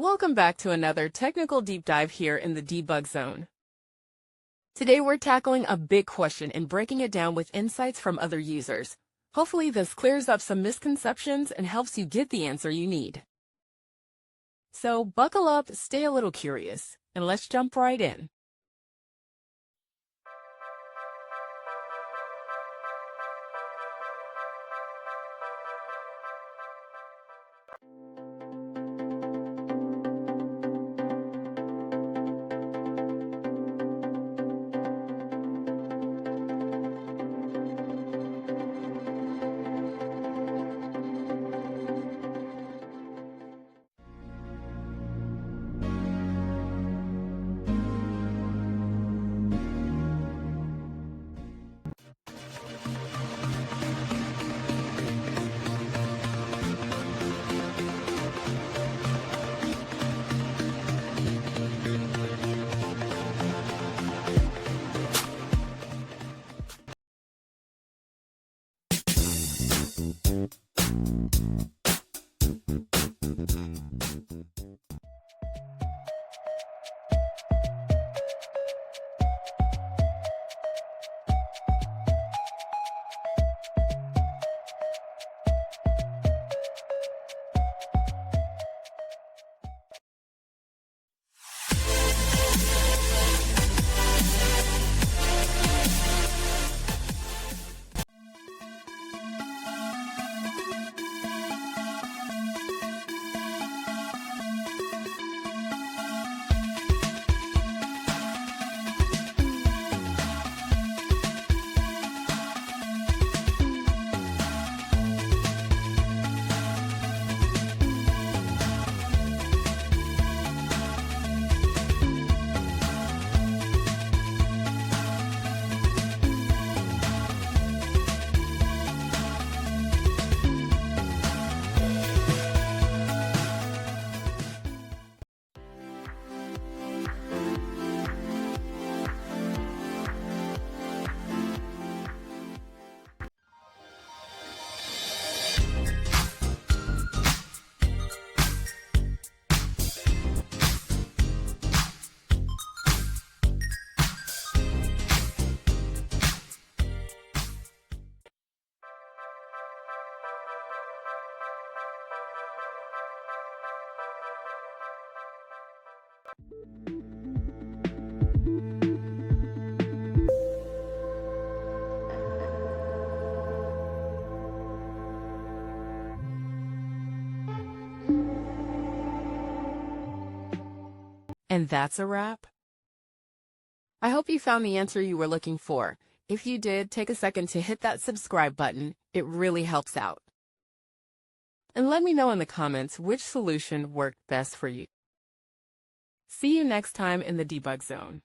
Welcome back to another technical deep dive here in the debug zone. Today we're tackling a big question and breaking it down with insights from other users. Hopefully this clears up some misconceptions and helps you get the answer you need. So buckle up, stay a little curious, and let's jump right in. And that's a wrap. I hope you found the answer you were looking for. If you did, take a second to hit that subscribe button. It really helps out. And let me know in the comments which solution worked best for you. See you next time in the debug zone.